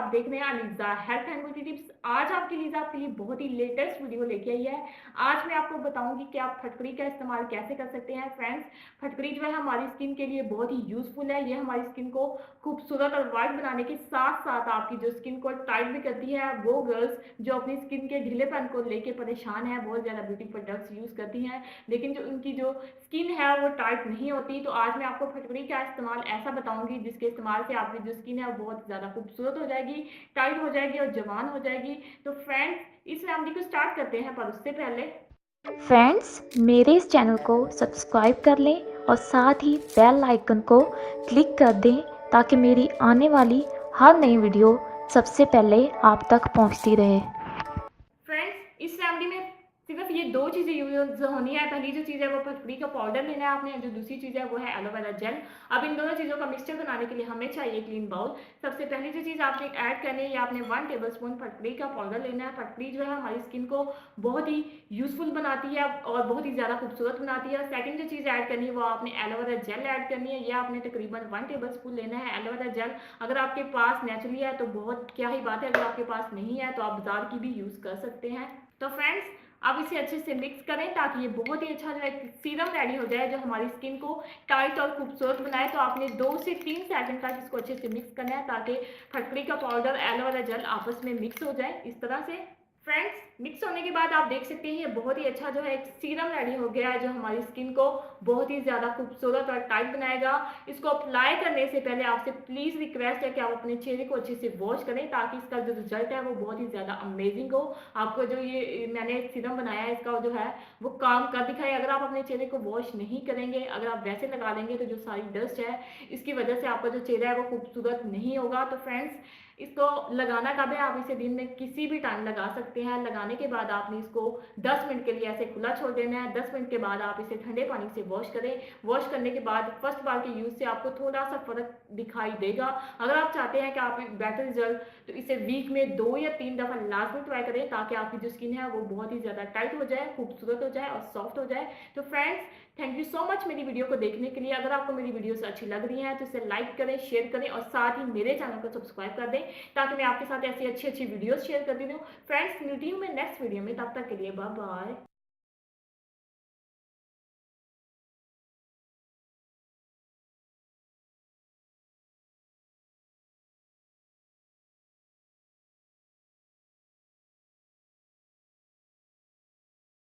आप देख रहे हैं Aliza health and beauty tips. आज आपके लिए आपके लिए बहुत ही लेटेस्ट वीडियो लेके आई है। आज मैं आपको बताऊंगी कि आप फटकड़ी का इस्तेमाल कैसे कर सकते हैं। फ्रेंड्स, फटकड़ी जो है हमारी स्किन के लिए बहुत ही यूजफुल है। ये हमारी स्किन को खूबसूरत और वाइट बनाने के साथ साथ आपकी जो स्किन को टाइट भी करती है। वो गर्ल्स जो अपनी स्किन के ढीलेपन को लेके परेशान है, बहुत ज़्यादा ब्यूटी प्रोडक्ट्स यूज़ करती हैं, लेकिन जो उनकी जो स्किन है वो टाइट नहीं होती। तो आज मैं आपको फटकड़ी का इस्तेमाल ऐसा बताऊंगी जिसके इस्तेमाल से आपकी जो स्किन है वो बहुत ज़्यादा खूबसूरत हो जाएगी, टाइट हो जाएगी और जवान हो जाएगी। तो फ्रेंड्स, इस रेमेडी को स्टार्ट करते हैं, पर उससे पहले फ्रेंड्स, मेरे इस चैनल को सब्सक्राइब कर लें और साथ ही बेल आइकन को क्लिक कर दें ताकि मेरी आने वाली हर नई वीडियो सबसे पहले आप तक पहुंचती रहे। फ्रेंड्स, इस रेमेडी में सिर्फ ये दो चीज़ें यूज होनी है। पहली जो चीज़ है वो फटकड़ी का पाउडर लेना है आपने, जो दूसरी चीज़ है वो है एलोवेरा जेल। अब इन दोनों चीज़ों का मिक्सचर बनाने के लिए हमें चाहिए क्लीन बाउल। सबसे पहली जो चीज़ आपने ऐड करनी है, ये आपने 1 टेबलस्पून फटकड़ी का पाउडर लेना है। फटकड़ी जो है हमारी स्किन को बहुत ही यूजफुल बनाती है और बहुत ही ज़्यादा खूबसूरत बनाती है। सेकंड जो चीज़ ऐड करनी है वो आपने एलोवेरा जेल ऐड करनी है। ये आपने तकरीबन 1 टेबलस्पून लेना है एलोवेरा जेल। अगर आपके पास नेचुरली है तो बहुत क्या ही बात है, अगर आपके पास नहीं है तो आप बाजार की भी यूज़ कर सकते हैं। तो फ्रेंड्स, अब इसे अच्छे से मिक्स करें ताकि ये बहुत ही अच्छा जो है सीरम रेडी हो जाए जो हमारी स्किन को टाइट और खूबसूरत बनाए। तो आपने 2 से 3 सेकंड तक इसको अच्छे से मिक्स करना है ताकि फटकड़ी का पाउडर एलोवेरा जेल आपस में मिक्स हो जाए इस तरह से। फ्रेंड्स, मिक्स होने के बाद आप देख सकते हैं ये बहुत ही अच्छा जो है एक सीरम रेडी हो गया है जो हमारी स्किन को बहुत ही ज़्यादा खूबसूरत और टाइट बनाएगा। इसको अप्लाई करने से पहले आपसे प्लीज़ रिक्वेस्ट है कि आप अपने चेहरे को अच्छे से वॉश करें ताकि इसका जो रिजल्ट है वो बहुत ही ज़्यादा अमेजिंग हो। आपको जो ये मैंने सीरम बनाया है इसका जो है वो काम कर दिखाए। अगर आप अपने चेहरे को वॉश नहीं करेंगे, अगर आप वैसे लगा देंगे तो जो सारी डस्ट है इसकी वजह से आपका जो चेहरा है वो खूबसूरत नहीं होगा। तो फ्रेंड्स, इसको लगाना कब है, आप इसे दिन में किसी भी टाइम लगा सकते हैं। लगाने के बाद आपने इसको 10 मिनट के लिए ऐसे खुला छोड़ देना है। 10 मिनट के बाद आप इसे ठंडे पानी से वॉश करें। वॉश करने के बाद फर्स्ट बार के यूज़ से आपको थोड़ा सा फ़र्क दिखाई देगा। अगर आप चाहते हैं कि आप एक बेटर रिजल्ट, तो इसे वीक में 2 या 3 दफ़ा लाजमी ट्राई करें ताकि आपकी जो स्किन है वो बहुत ही ज़्यादा टाइट हो जाए, खूबसूरत हो जाए और सॉफ्ट हो जाए। तो friends, thank you so much मेरी वीडियो को देखने के लिए। अगर आपको मेरी वीडियोस अच्छी लग रही हैं तो इसे लाइक करें, शेयर करें और साथ ही मेरे चैनल को सब्सक्राइब कर दें ताकि मैं आपके साथ ऐसी अच्छी अच्छी वीडियोस शेयर करती रहूँ। फ्रेंड्स, मिलती हूँ मैं नेक्स्ट वीडियो में, तब तक के लिए बाय बाय।